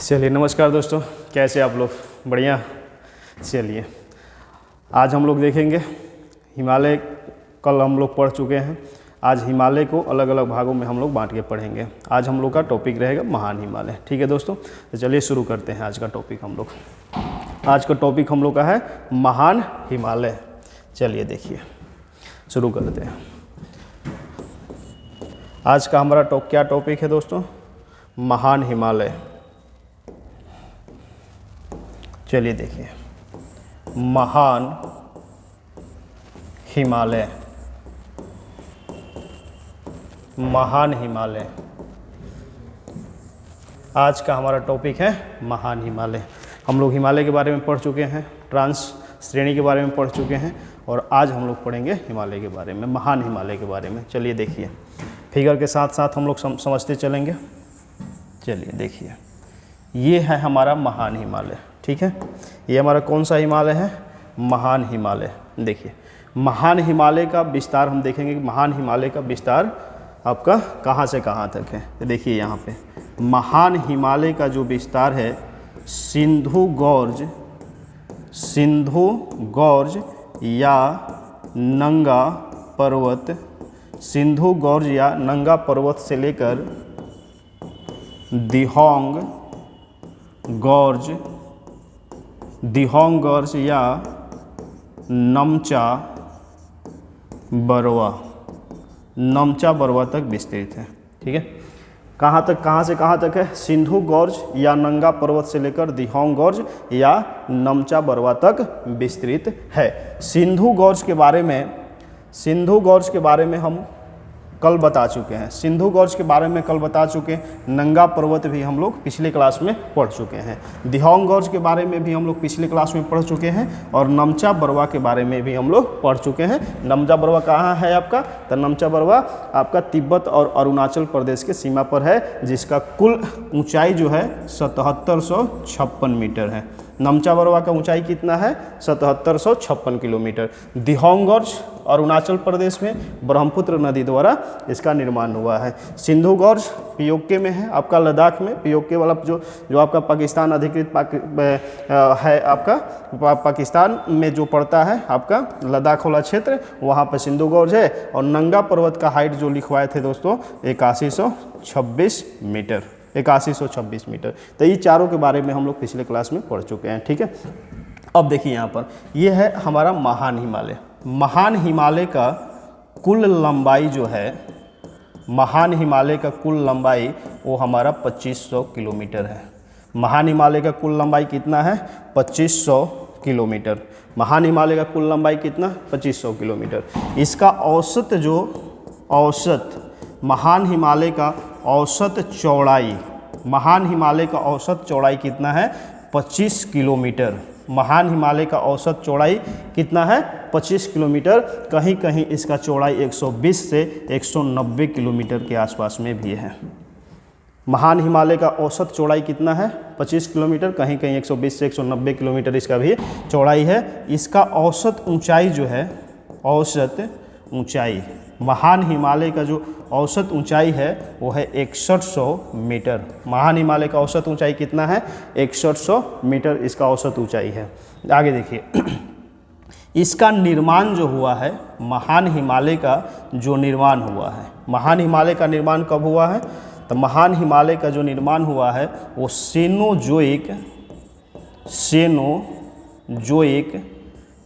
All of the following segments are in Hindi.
चलिए नमस्कार दोस्तों, कैसे आप लोग? बढ़िया। चलिए आज हम लोग देखेंगे हिमालय। कल हम लोग पढ़ चुके हैं। आज हिमालय को अलग अलग भागों में हम लोग बांट के पढ़ेंगे। आज हम लोग का टॉपिक रहेगा महान हिमालय। ठीक है दोस्तों, तो चलिए शुरू करते हैं आज का टॉपिक। आज का टॉपिक हम लोग का है महान हिमालय। चलिए देखिए शुरू करते हैं। आज का हमारा क्या टॉपिक है दोस्तों? महान हिमालय। चलिए देखिए, महान हिमालय। महान हिमालय आज का हमारा टॉपिक है महान हिमालय। हम लोग हिमालय के बारे में पढ़ चुके हैं, ट्रांस श्रेणी के बारे में पढ़ चुके हैं, और आज हम लोग पढ़ेंगे हिमालय के बारे में, महान हिमालय के बारे में। चलिए देखिए, फिगर के साथ साथ हम लोग समझते चलेंगे। चलिए देखिए, ये है हमारा महान हिमालय। ठीक है, ये हमारा कौन सा हिमालय है? महान हिमालय। देखिए, महान हिमालय का विस्तार हम देखेंगे कि महान हिमालय का विस्तार आपका कहाँ से कहाँ तक है। तो देखिए यहाँ पे महान हिमालय का जो विस्तार है, सिंधु गौर्ज या नंगा पर्वत, सिंधु गौर्ज या नंगा पर्वत से लेकर दिहोंग गौर्ज या नमचा बरवा तक विस्तृत है। ठीक है, कहाँ से कहाँ तक है? सिंधु गौर्ज या नंगा पर्वत से लेकर दिहोंग गौर्ज या नमचा बरवा तक विस्तृत है। सिंधु गौर्ज के बारे में हम कल बता चुके हैं। सिंधु गौर्ज के बारे में कल बता चुके हैं। नंगा पर्वत भी हम लोग पिछले क्लास में पढ़ चुके हैं। दिहोंग गौर्ज के बारे में भी हम लोग पिछले क्लास में पढ़ चुके हैं, और नमचा बरवा के बारे में भी हम लोग पढ़ चुके हैं। नमचा बरवा कहाँ है आपका? तो नमचा बरवा आपका तिब्बत और अरुणाचल प्रदेश के सीमा पर है, जिसका कुल ऊंचाई जो है 7756 मीटर है। नमचा बरवा का ऊंचाई कितना है? 7756 किलोमीटर। दिहोंग गौर्ज अरुणाचल प्रदेश में ब्रह्मपुत्र नदी द्वारा इसका निर्माण हुआ है। सिंधु गौर्ज पीओके में है, आपका लद्दाख में। पीओके वाला जो आपका पाकिस्तान अधिकृत है, आपका पाकिस्तान में जो पड़ता है आपका लद्दाख वाला क्षेत्र, वहाँ पर सिंधु गौर्ज है। और नंगा पर्वत का हाइट जो लिखवाए थे दोस्तों 8126 मीटर। 8126 मीटर। तो ये चारों के बारे में हम लोग पिछले क्लास में पढ़ चुके हैं। ठीक है, अब देखिए यहाँ पर ये है हमारा महान हिमालय। महान हिमालय का कुल लंबाई जो है, महान हिमालय का कुल लंबाई वो हमारा 2500 किलोमीटर है। महान हिमालय का कुल लंबाई कितना है? 2500 किलोमीटर। महान हिमालय का कुल लंबाई कितना? 2500 किलोमीटर। इसका औसत महान हिमालय का औसत चौड़ाई, महान हिमालय का औसत चौड़ाई कितना है? 25 किलोमीटर। महान हिमालय का औसत चौड़ाई कितना है? 25 किलोमीटर। कहीं कहीं इसका चौड़ाई 120 से 190 किलोमीटर के आसपास में भी है। महान हिमालय का औसत चौड़ाई कितना है? 25 किलोमीटर। कहीं कहीं 120 से 190 किलोमीटर इसका भी चौड़ाई है। इसका औसत ऊंचाई जो है, औसत ऊंचाई, महान हिमालय का जो औसत ऊंचाई है वो है 6100 मीटर। महान हिमालय का औसत ऊंचाई कितना है? 6100 मीटर इसका औसत ऊंचाई है। आगे देखिए, इसका निर्माण जो हुआ है, महान हिमालय का जो निर्माण हुआ है, महान हिमालय का निर्माण कब हुआ है? तो महान हिमालय का जो निर्माण हुआ है वो सेनोजोइक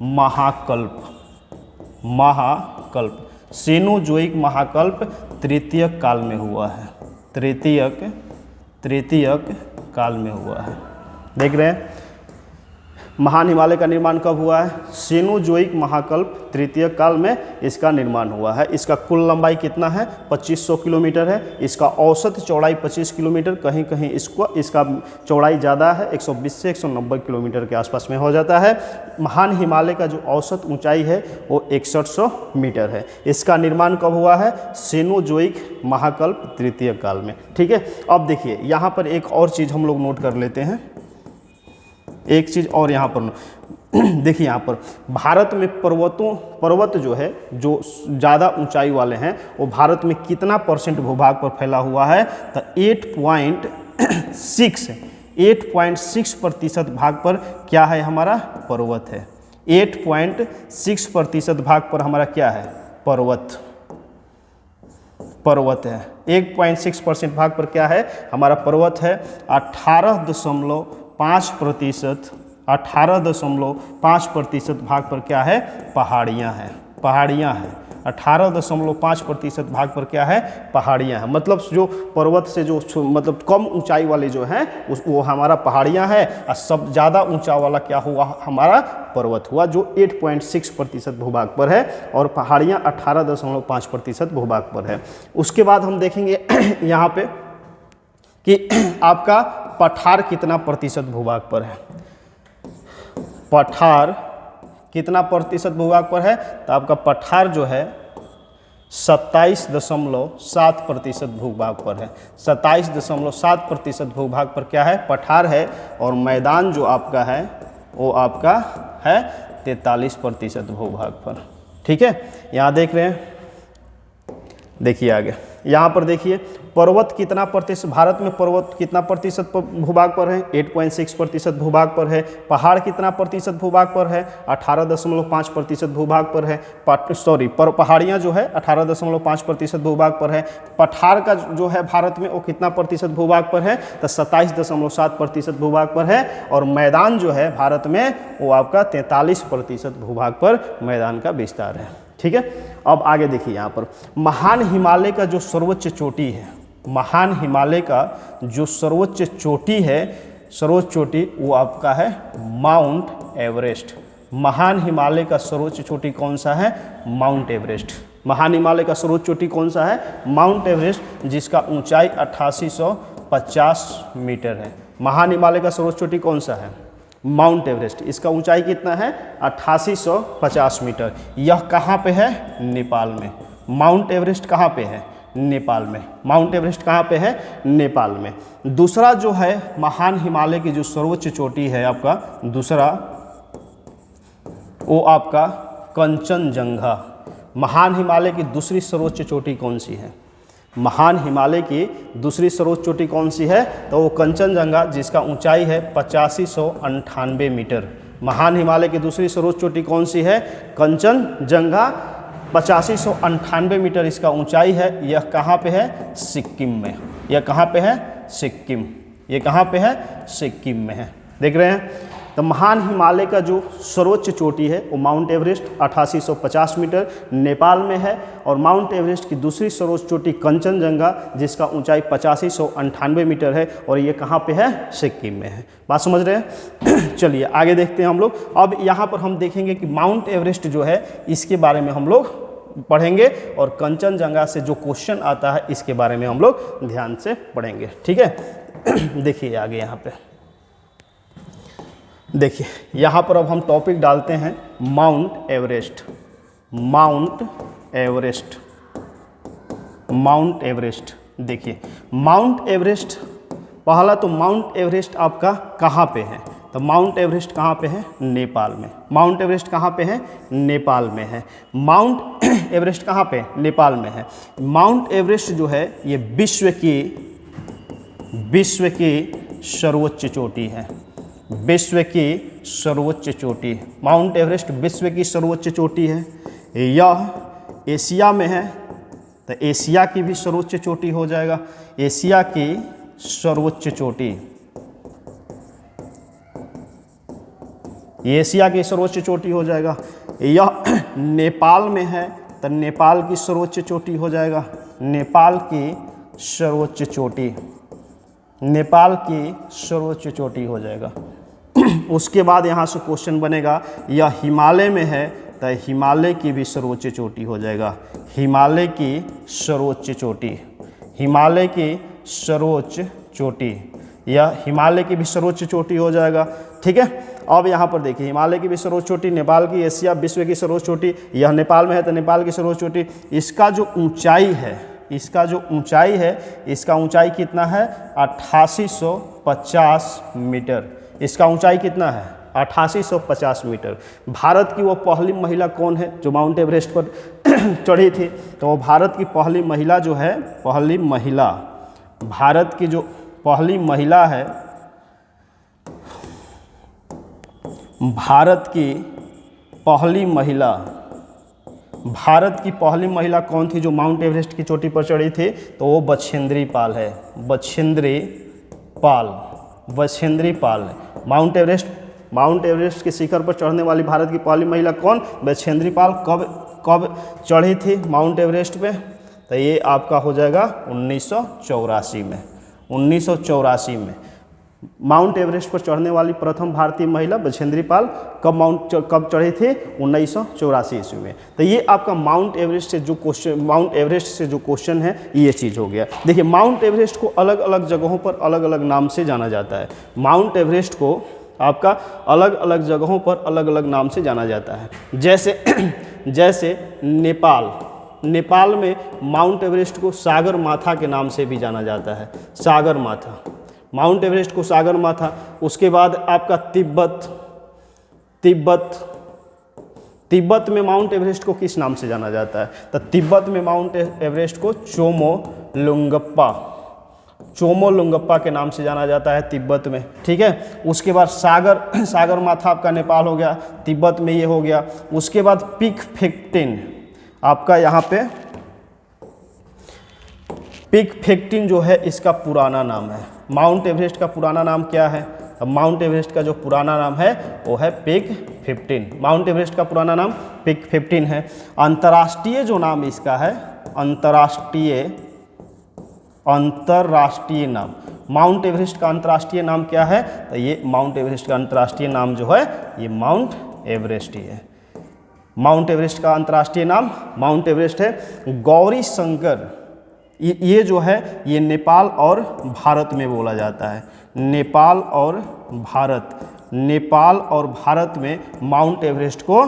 महाकल्प सेनोजोइक महाकल्प तृतीयक काल में हुआ है। तृतीयक काल में हुआ है। देख रहे हैं महान हिमालय का निर्माण कब हुआ है? सेनोजोइक महाकल्प तृतीयक काल में इसका निर्माण हुआ है। इसका कुल लंबाई कितना है? 2500 किलोमीटर है। इसका औसत चौड़ाई 25 किलोमीटर। कहीं कहीं इसका चौड़ाई ज़्यादा है, 120 से 190 किलोमीटर के आसपास में हो जाता है। महान हिमालय का जो औसत ऊंचाई है वो 6100 मीटर है। इसका निर्माण कब हुआ है? सेनोजोइक महाकल्प तृतीयक काल में। ठीक है, अब देखिए यहाँ पर एक और चीज़ हम लोग नोट कर लेते हैं। एक चीज़ और यहाँ पर देखिए, यहाँ पर भारत में पर्वत जो है, जो ज़्यादा ऊंचाई वाले हैं, वो भारत में कितना % भूभाग पर फैला हुआ है? तो 8.6 8.6% भाग पर क्या है हमारा पर्वत है। 8.6% भाग पर हमारा क्या है पर्वत है। 1.6% भाग पर क्या है हमारा पर्वत है। 18.5% भाग पर क्या है पहाड़ियाँ हैं। 18.5% भाग पर क्या है पहाड़ियाँ हैं। मतलब जो पर्वत से जो मतलब कम ऊंचाई वाले जो हैं वो हमारा पहाड़ियाँ हैं, और सब ज़्यादा ऊंचा वाला क्या हुआ हमारा पर्वत हुआ, जो 8.6% भूभाग पर है, और पहाड़ियाँ 18.5% भूभाग पर है। उसके बाद हम देखेंगे यहाँ पे कि आपका पठार कितना प्रतिशत भूभाग पर है। पठार कितना प्रतिशत भूभाग पर है, तो आपका पठार जो है 27.7% भूभाग पर है। 27.7% भूभाग पर क्या है पठार है, और मैदान जो आपका है वो आपका है 43% भूभाग पर। ठीक है, यहाँ देख रहे हैं, देखिए आगे यहाँ पर देखिए पर्वत कितना प्रतिशत, भारत में पर्वत कितना प्रतिशत भूभाग पर है 8.6% भूभाग पर है। पहाड़ कितना प्रतिशत भूभाग पर है 18.5% भूभाग पर है। पहाड़ियाँ जो है 18.5% भूभाग पर है। पठार का जो है भारत में वो कितना प्रतिशत भूभाग पर है, तो 27.7% भूभाग पर है, और मैदान जो है भारत में वो आपका 43% भूभाग पर मैदान का विस्तार है। ठीक है, अब आगे देखिए यहाँ पर महान हिमालय का जो सर्वोच्च चोटी है, महान हिमालय का जो सर्वोच्च चोटी है, सर्वोच्च चोटी वो आपका है माउंट एवरेस्ट। महान हिमालय का सर्वोच्च चोटी कौन सा है माउंट एवरेस्ट। महान हिमालय का सर्वोच्च चोटी कौन सा है माउंट एवरेस्ट, जिसका ऊंचाई 8850 मीटर है। महान हिमालय का सर्वोच्च चोटी कौन सा है माउंट एवरेस्ट। इसका ऊंचाई कितना है 8850 मीटर। यह कहाँ पे है नेपाल में। माउंट एवरेस्ट कहाँ पे है नेपाल में। माउंट एवरेस्ट कहाँ पे है नेपाल में। दूसरा जो है महान हिमालय की जो सर्वोच्च चोटी है आपका दूसरा, वो आपका कंचनजंगा। महान हिमालय की दूसरी सर्वोच्च चोटी कौन सी है, महान हिमालय की दूसरी सर्वोच्च चोटी कौन सी है, तो वो कंचनजंगा, जिसका ऊंचाई है 8598 मीटर। महान हिमालय की दूसरी सर्वोच्च चोटी कौन सी है कंचनजंगा, 8598 मीटर इसका ऊंचाई है। यह कहाँ पे है सिक्किम में। यह कहाँ पे है सिक्किम। ये कहाँ पे है सिक्किम में है, देख रहे हैं। तो महान हिमालय का जो सर्वोच्च चोटी है वो माउंट एवरेस्ट 8850 मीटर नेपाल में है, और माउंट एवरेस्ट की दूसरी सर्वोच्च चोटी कंचनजंगा, जिसका ऊंचाई 8598 मीटर है, और ये कहाँ पे है सिक्किम में है। बात समझ रहे हैं। चलिए आगे देखते हैं हम लोग। अब यहाँ पर हम देखेंगे कि माउंट एवरेस्ट जो है इसके बारे में हम लोग पढ़ेंगे, और कंचनजंगा से जो क्वेश्चन आता है इसके बारे में हम लोग ध्यान से पढ़ेंगे। ठीक है, देखिए आगे यहाँ पे देखिए, यहाँ पर अब हम टॉपिक डालते हैं mount Everest. Mount Everest, mount Everest. देखिए माउंट एवरेस्ट, पहला तो माउंट एवरेस्ट आपका कहाँ पे है, तो माउंट एवरेस्ट कहाँ पे है नेपाल में। माउंट एवरेस्ट कहाँ पे है नेपाल में है। माउंट एवरेस्ट कहाँ पे नेपाल में है। माउंट एवरेस्ट जो है ये विश्व की सर्वोच्च चोटी है। विश्व की सर्वोच्च चोटी, माउंट एवरेस्ट विश्व की सर्वोच्च चोटी है। यह एशिया में है, तो एशिया की भी सर्वोच्च चोटी हो जाएगा। एशिया की सर्वोच्च चोटी, एशिया की सर्वोच्च चोटी हो जाएगा। यह नेपाल में है, तो नेपाल की सर्वोच्च चोटी हो जाएगा। नेपाल की सर्वोच्च चोटी, नेपाल की सर्वोच्च चोटी हो जाएगा। उसके बाद यहाँ से क्वेश्चन बनेगा, यह हिमालय में है, तो हिमालय की भी सर्वोच्च चोटी हो जाएगा। हिमालय की सर्वोच्च चोटी, हिमालय की सर्वोच्च चोटी, यह हिमालय की भी सर्वोच्च चोटी हो जाएगा। ठीक है, अब यहाँ पर देखिए हिमालय की भी सर्वोच्च चोटी, नेपाल की, एशिया विश्व की सर्वोच्च चोटी, यह नेपाल में है तो नेपाल की सर्वोच्च चोटी। इसका जो ऊंचाई है, इसका जो ऊंचाई है, इसका ऊंचाई कितना है 8850 मीटर। इसका ऊंचाई कितना है 8850 मीटर। भारत की वो पहली महिला कौन है जो माउंट एवरेस्ट पर चढ़ी थी, तो वो भारत की पहली महिला जो है, पहली महिला, भारत की जो पहली महिला है भारत की पहली महिला कौन थी जो माउंट एवरेस्ट की चोटी पर चढ़ी थी? तो वो बछेंद्री पाल है। बछेंद्री पाल। माउंट एवरेस्ट के शिखर पर चढ़ने वाली भारत की पहली महिला कौन? बछेंद्री पाल। कब चढ़ी थी माउंट एवरेस्ट पे? तो ये आपका हो जाएगा 1984 में। 1984 में माउंट एवरेस्ट पर चढ़ने वाली प्रथम भारतीय महिला बछेंद्री पाल कब चढ़ी थी? 1984 ईस्वी में। तो ये आपका माउंट एवरेस्ट से जो क्वेश्चन है ये चीज़ हो गया। देखिए, माउंट एवरेस्ट को अलग अलग जगहों पर अलग अलग नाम से जाना जाता है। माउंट एवरेस्ट को आपका अलग अलग जगहों पर अलग अलग नाम से जाना जाता है। जैसे नेपाल में माउंट एवरेस्ट को सागर माथा के नाम से भी जाना जाता है। सागर माथा, माउंट एवरेस्ट को सागर माथा। उसके बाद आपका तिब्बत में माउंट एवरेस्ट को किस नाम से जाना जाता है? तो तिब्बत में माउंट एवरेस्ट को चोमोलुंगप्पा के नाम से जाना जाता है तिब्बत में। ठीक है। उसके बाद सागर माथा आपका नेपाल हो गया, तिब्बत में ये हो गया। उसके बाद पीक फेक्टिन आपका यहाँ पे पीक फेक्टिन जो है इसका पुराना नाम है। माउंट एवरेस्ट का पुराना नाम क्या है? अब माउंट एवरेस्ट का जो पुराना नाम है वो है पीक 15। माउंट एवरेस्ट का पुराना नाम पीक 15 है। अंतर्राष्ट्रीय जो नाम इसका है, अंतर्राष्ट्रीय नाम, माउंट एवरेस्ट का अंतर्राष्ट्रीय नाम क्या है? तो ये माउंट एवरेस्ट का अंतर्राष्ट्रीय नाम जो है ये माउंट एवरेस्ट ही है। माउंट एवरेस्ट का अंतर्राष्ट्रीय नाम माउंट एवरेस्ट है। गौरी शंकर ये जो है ये नेपाल और भारत में बोला जाता है। नेपाल और भारत में माउंट एवरेस्ट को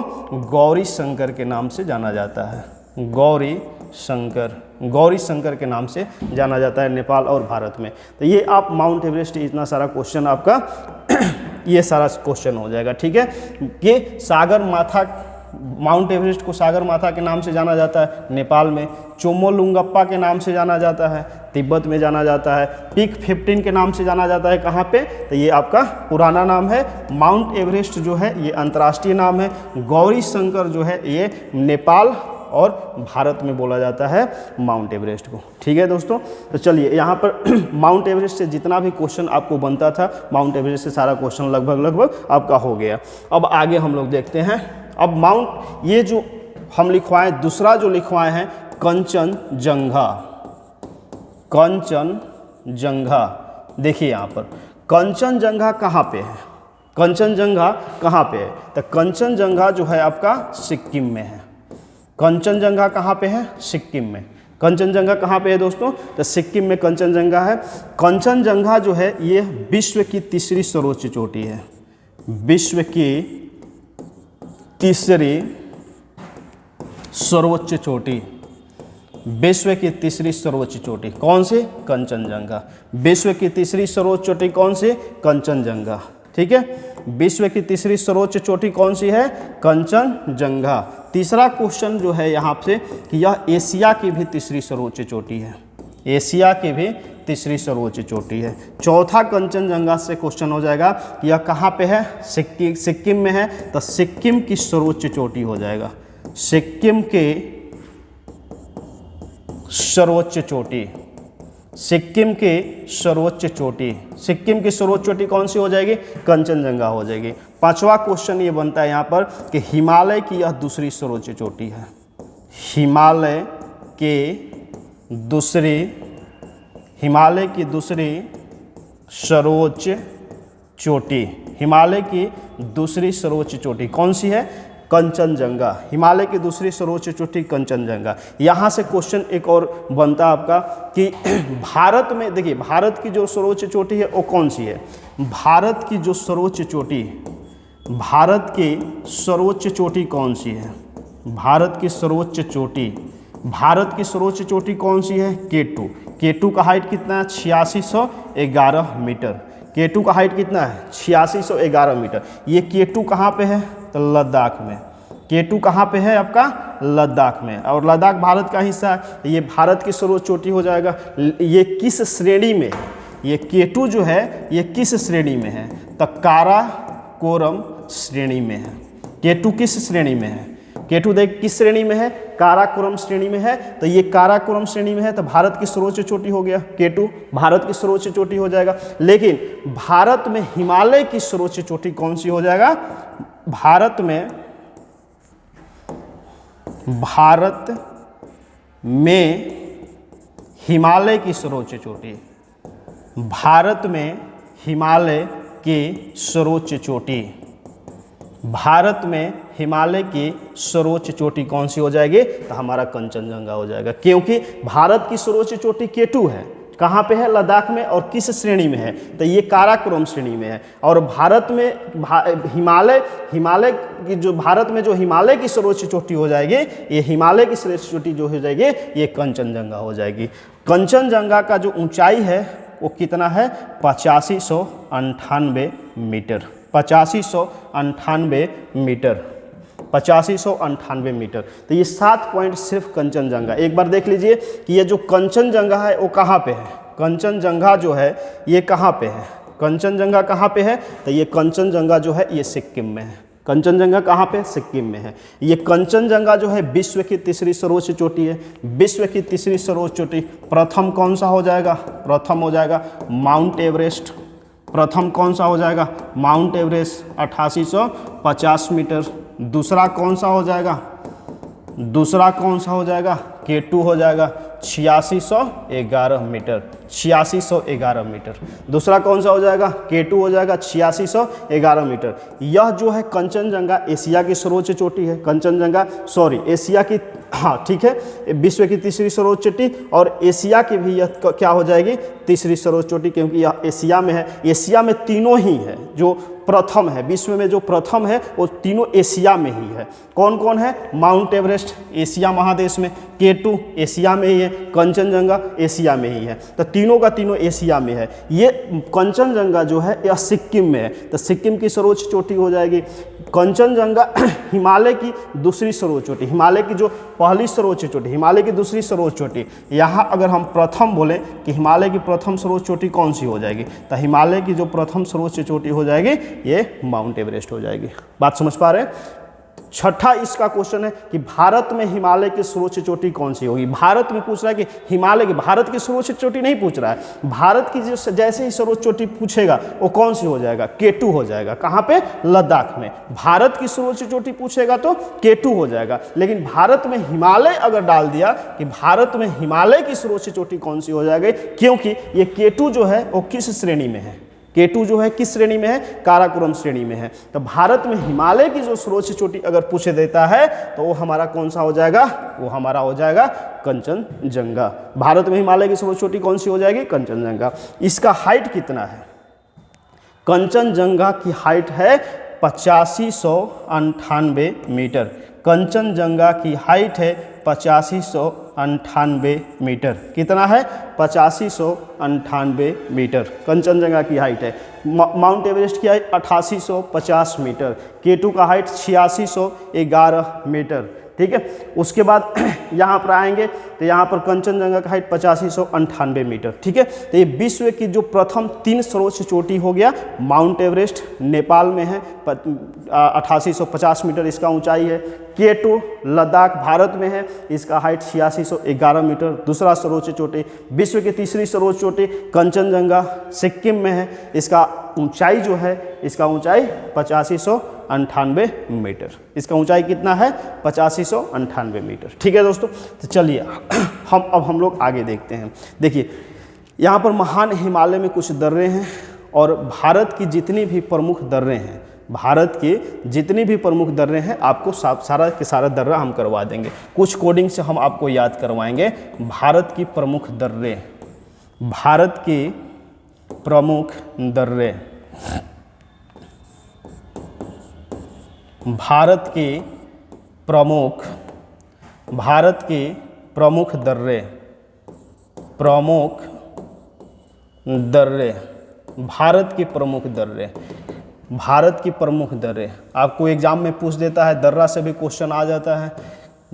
गौरी शंकर के नाम से जाना जाता है। गौरी शंकर के नाम से जाना जाता है नेपाल और भारत में। तो ये आप माउंट एवरेस्ट इतना सारा क्वेश्चन आपका ये सारा क्वेश्चन हो जाएगा। ठीक है। कि माउंट एवरेस्ट को सागर माथा के नाम से जाना जाता है नेपाल में, चोमोलुंगप्पा के नाम से जाना जाता है तिब्बत में जाना जाता है, पीक 15 के नाम से जाना जाता है कहाँ पे? तो ये आपका पुराना नाम है। माउंट एवरेस्ट जो है ये अंतर्राष्ट्रीय नाम है। गौरी शंकर जो है ये नेपाल और भारत में बोला जाता है माउंट एवरेस्ट को। ठीक है दोस्तों। तो चलिए यहाँ पर माउंट एवरेस्ट से जितना भी क्वेश्चन आपको बनता था माउंट एवरेस्ट से सारा क्वेश्चन लगभग आपका हो गया। अब आगे हम लोग देखते हैं। अब ये जो हम लिखवाएं, दूसरा जो लिखवाए हैं कंचनजंगा। देखिए यहाँ पर कंचनजंगा कहाँ पे है? कंचनजंगा कहाँ पे है? तो कंचनजंगा जो है आपका सिक्किम में है। कंचनजंगा कहाँ पे है? सिक्किम में। कंचनजंगा कहाँ पे है दोस्तों? तो सिक्किम में कंचनजंगा है। कंचनजंगा जो है ये विश्व की तीसरी सर्वोच्च चोटी है। विश्व की तीसरी सर्वोच्च चोटी, विश्व की तीसरी सर्वोच्च चोटी कौन सी? कंचनजंगा। विश्व की तीसरी सर्वोच्च चोटी कौन सी? कंचनजंगा। ठीक है। विश्व की तीसरी सर्वोच्च चोटी कौन सी है? कंचनजंगा। तीसरा क्वेश्चन जो है यहाँ से कि यह एशिया की भी तीसरी सर्वोच्च चोटी है। एशिया की भी तीसरी सर्वोच्च चोटी है। चौथा कंचनजंगा से क्वेश्चन हो जाएगा कि यह कहाँ पे है? सिक्किम में है। तो सिक्किम की सर्वोच्च चोटी हो जाएगा। सिक्किम की सर्वोच्च चोटी, सिक्किम की सर्वोच्च चोटी कौन सी हो जाएगी? कंचनजंगा हो जाएगी। पांचवा क्वेश्चन ये बनता है यहाँ पर कि हिमालय की यह दूसरी सर्वोच्च चोटी है। हिमालय की दूसरी सर्वोच्च चोटी, हिमालय की दूसरी सर्वोच्च चोटी कौन सी है? कंचनजंगा। हिमालय की दूसरी सर्वोच्च चोटी कंचनजंगा। यहाँ से क्वेश्चन एक और बनता है आपका कि भारत में, देखिए भारत की जो सर्वोच्च चोटी है वो कौन सी है? भारत की सर्वोच्च चोटी कौन सी है? भारत की सर्वोच्च चोटी कौन सी है? K2 का हाइट कितना है? 8611 मीटर। K2 का हाइट कितना है? 8611 मीटर। ये K2 कहाँ पे है? तो लद्दाख में। K2 कहाँ पे है आपका? लद्दाख में। और लद्दाख भारत का हिस्सा है। ये भारत की सर्वोच्च चोटी हो जाएगा। ये किस श्रेणी में? ये K2 जो है ये किस श्रेणी में है? तो काराकोरम श्रेणी में है। केटू किस श्रेणी में है? केटू देख किस श्रेणी में है? काराकोरम श्रेणी में है। तो ये काराकोरम श्रेणी में है तो भारत की सर्वोच्च चोटी हो गया, केटू भारत की सर्वोच्च चोटी हो जाएगा। लेकिन भारत में हिमालय की सर्वोच्च चोटी कौन सी हो जाएगा? भारत में हिमालय की सर्वोच्च चोटी, भारत में हिमालय की सर्वोच्च चोटी, भारत में हिमालय की सर्वोच्च चोटी कौन सी हो जाएगी? तो हमारा कंचनजंगा हो जाएगा, क्योंकि भारत की सर्वोच्च चोटी केटू है। कहाँ पे है? लद्दाख में। और किस श्रेणी में है? तो ये काराकोरम श्रेणी में है। और भारत में हिमालय की जो भारत में जो हिमालय की सर्वोच्च चोटी हो जाएगी, ये हिमालय की सर्वोच्च चोटी जो हो जाएगी ये कंचनजंगा हो जाएगी। कंचनजंगा का जो ऊंचाई है वो कितना है? 8598 मीटर, 8598 मीटर, 8598 मीटर। तो ये 7 पॉइंट सिर्फ कंचनजंगा। एक बार देख लीजिए कि ये जो कंचनजंगा है वो कहाँ पे है? कंचनजंगा जो है ये कहाँ पे है? कंचनजंगा कहाँ पे है? तो ये कंचनजंगा जो है ये सिक्किम में है। कंचनजंगा कहाँ पे? सिक्किम में है। ये कंचनजंगा जो है विश्व की तीसरी सर्वोच्च चोटी है। विश्व की तीसरी सर्वोच्च चोटी प्रथम कौन सा हो जाएगा? प्रथम हो जाएगा माउंट एवरेस्ट। प्रथम कौन सा हो जाएगा? Mount Everest 8850 metre. दूसरा कौन सा हो जाएगा? दूसरा कौन सा हो जाएगा? केटू हो जाएगा 8611 मीटर, 8611 मीटर। दूसरा कौन सा हो जाएगा? केटू हो जाएगा 8611 मीटर। यह जो है कंचनजंगा एशिया की सर्वोच्च चोटी है। कंचनजंगा एशिया की, हाँ ठीक है, विश्व की तीसरी सर्वोच्च चोटी और एशिया की भी यह क्या हो जाएगी? तीसरी सर्वोच्च चोटी, क्योंकि यह एशिया में है। एशिया में तीनों ही है, जो प्रथम है विश्व में जो प्रथम है वो तीनों एशिया में ही है। कौन कौन है? माउंट एवरेस्ट एशिया महादेश में, केटू एशिया में ही है, कंचनजंगा एशिया में ही है। तो तीनों का तीनों एशिया में है। ये कंचनजंगा जो है यह सिक्किम में है, तो सिक्किम की सर्वोच्च चोटी हो जाएगी। कंचनजंगा हिमालय की दूसरी सर्वोच्च चोटी, हिमालय की जो पहली सर्वोच्च चोटी, हिमालय की दूसरी सर्वोच्च चोटी। यहाँ अगर हम प्रथम बोलें कि हिमालय की प्रथम सर्वोच्च चोटी कौन सी हो जाएगी? तो हिमालय की जो प्रथम सर्वोच्च चोटी हो जाएगी ये माउंट एवरेस्ट हो जाएगी। बात समझ पा रहे हैं? छठा इसका क्वेश्चन है कि भारत में हिमालय की सर्वोच्च चोटी कौन सी होगी? भारत में पूछ रहा है कि हिमालय की, भारत की सर्वोच्च चोटी नहीं पूछ रहा है। भारत की जो जैसे ही सर्वोच्च चोटी पूछेगा वो कौन सी हो जाएगा? केटू हो जाएगा। कहाँ पे? लद्दाख में। भारत की सर्वोच्च चोटी पूछेगा तो केटू हो जाएगा। लेकिन भारत में हिमालय अगर डाल दिया कि भारत में हिमालय की सर्वोच्च चोटी कौन सी हो जाएगी, क्योंकि ये केटू जो है वो किस श्रेणी में है? केटू जो है किस श्रेणी में है? काराकोरम श्रेणी में है। तो भारत में हिमालय की जो सर्वोच्च चोटी अगर पूछ देता है तो वो हमारा कौन सा हो जाएगा? वो हमारा हो जाएगा कंचनजंगा। भारत में हिमालय की सर्वोच्च चोटी कौन सी हो जाएगी? कंचनजंगा। इसका हाइट कितना है? कंचनजंगा की हाइट है 8598 मीटर। कंचनजंगा की हाइट है 8598 मीटर। कितना है? 8598 मीटर कंचनजंगा की हाइट है। माउंट एवरेस्ट की हाइट 8850 मीटर। केटू का हाइट 8611 मीटर। ठीक है, उसके बाद यहाँ पर आएंगे तो यहाँ पर कंचनजंगा का हाइट 8598 मीटर। ठीक है, तो ये विश्व की जो प्रथम 3 सर्वोच्च चोटी हो गया। माउंट एवरेस्ट नेपाल में है 8850 मीटर इसका ऊंचाई है। केटू लद्दाख भारत में है, इसका हाइट 8611 मीटर दूसरा सर्वोच्च चोटी। विश्व की तीसरी सर्वोच्च चोटी कंचनजंगा सिक्किम में है, इसका ऊंचाई जो है इसका ऊंचाई 8598 मीटर। इसका ऊंचाई कितना है? 8598 मीटर। ठीक है दोस्तों, तो चलिए हम लोग आगे देखते हैं। देखिए यहाँ पर महान हिमालय में कुछ दर्रे हैं और भारत की जितनी भी प्रमुख दर्रे हैं, भारत के जितनी भी प्रमुख दर्रे हैं आपको सारा के सारा दर्रा हम करवा देंगे। कुछ कोडिंग से हम आपको याद करवाएंगे। भारत की प्रमुख दर्रे, भारत की प्रमुख दर्रे, भारत की प्रमुख दर्रे, प्रमुख दर्रे, भारत की प्रमुख दर्रे, भारत की प्रमुख दर्रे। आपको एग्जाम में पूछ देता है, दर्रा से भी क्वेश्चन आ जाता है,